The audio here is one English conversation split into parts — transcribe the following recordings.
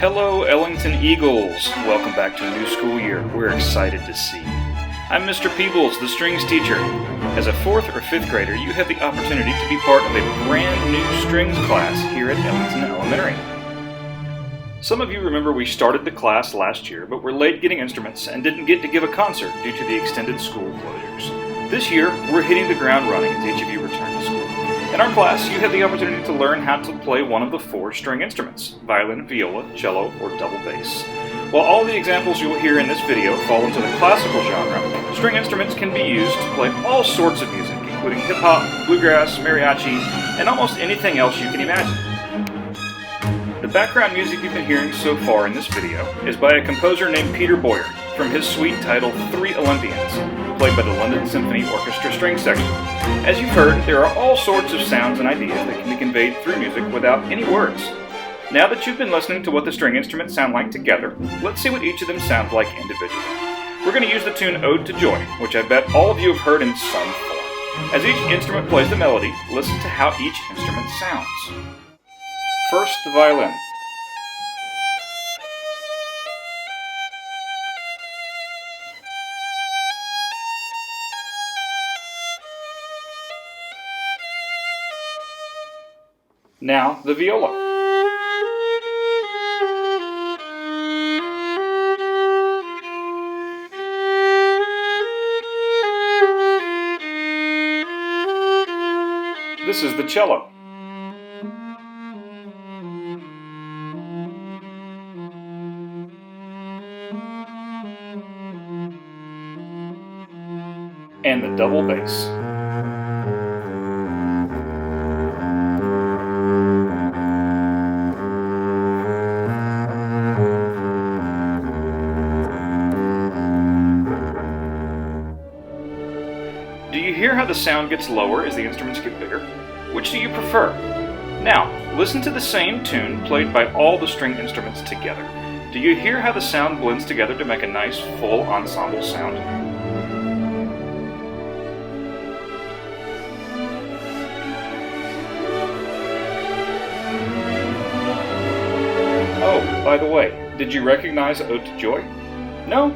Hello, Ellington Eagles! Welcome back to a new school year. We're excited to see you. I'm Mr. Peebles, the strings teacher. As a 4th or 5th grader, you have the opportunity to be part of a brand new strings class here at Ellington Elementary. Some of you remember we started the class last year, but were late getting instruments and didn't get to give a concert due to the extended school closures. This year, we're hitting the ground running as each of you return to school. In our class, you have the opportunity to learn how to play one of the 4 string instruments: violin, viola, cello, or double bass. While all the examples you will hear in this video fall into the classical genre, string instruments can be used to play all sorts of music, including hip-hop, bluegrass, mariachi, and almost anything else you can imagine. The background music you've been hearing so far in this video is by a composer named Peter Boyer from his suite titled 3 Olympians, played by the London Symphony Orchestra String Section. As you've heard, there are all sorts of sounds and ideas that can be conveyed through music without any words. Now that you've been listening to what the string instruments sound like together, let's see what each of them sounds like individually. We're going to use the tune Ode to Joy, which I bet all of you have heard in some form. As each instrument plays the melody, listen to how each instrument sounds. First, the violin. Now, the viola. This is the cello. And the double bass. Do you hear how the sound gets lower as the instruments get bigger? Which do you prefer? Now, listen to the same tune played by all the string instruments together. Do you hear how the sound blends together to make a nice, full ensemble sound? Oh, by the way, did you recognize Ode to Joy? No?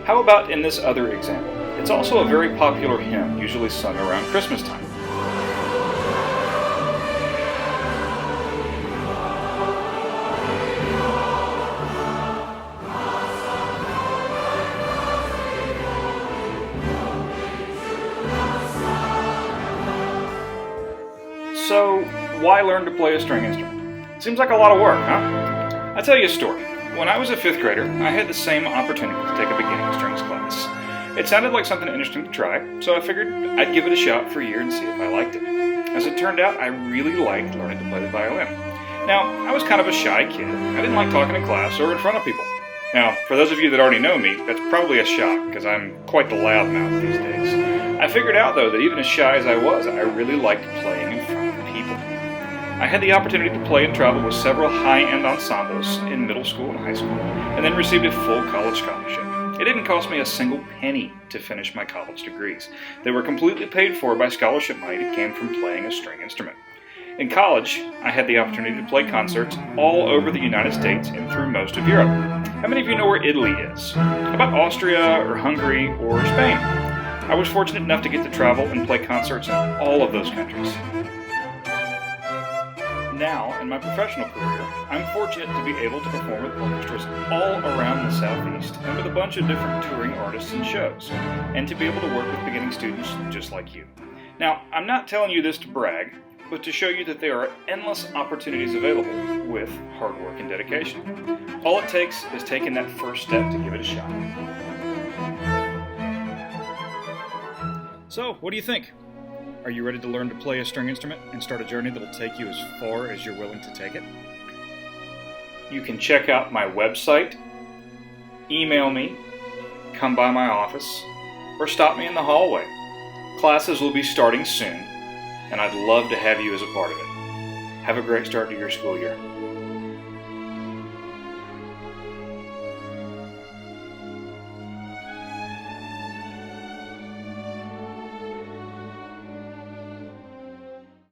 How about in this other example? It's also a very popular hymn, usually sung around Christmas time. So, why learn to play a string instrument? Seems like a lot of work, huh? I'll tell you a story. When I was a 5th grader, I had the same opportunity to take a beginning strings class. It sounded like something interesting to try, so I figured I'd give it a shot for a year and see if I liked it. As it turned out, I really liked learning to play the violin. Now, I was kind of a shy kid. I didn't like talking in class or in front of people. Now, for those of you that already know me, that's probably a shock, because I'm quite the loudmouth these days. I figured out, though, that even as shy as I was, I really liked playing in front of people. I had the opportunity to play and travel with several high-end ensembles in middle school and high school, and then received a full college scholarship. It didn't cost me a single penny to finish my college degrees. They were completely paid for by scholarship money that came from playing a string instrument. In college, I had the opportunity to play concerts all over the United States and through most of Europe. How many of you know where Italy is? How about Austria or Hungary or Spain? I was fortunate enough to get to travel and play concerts in all of those countries. Now, in my professional career, I'm fortunate to be able to perform with orchestras all around the Southeast and with a bunch of different touring artists and shows, and to be able to work with beginning students just like you. Now, I'm not telling you this to brag, but to show you that there are endless opportunities available with hard work and dedication. All it takes is taking that first step to give it a shot. So, what do you think? Are you ready to learn to play a string instrument and start a journey that will take you as far as you're willing to take it? You can check out my website, email me, come by my office, or stop me in the hallway. Classes will be starting soon, and I'd love to have you as a part of it. Have a great start to your school year.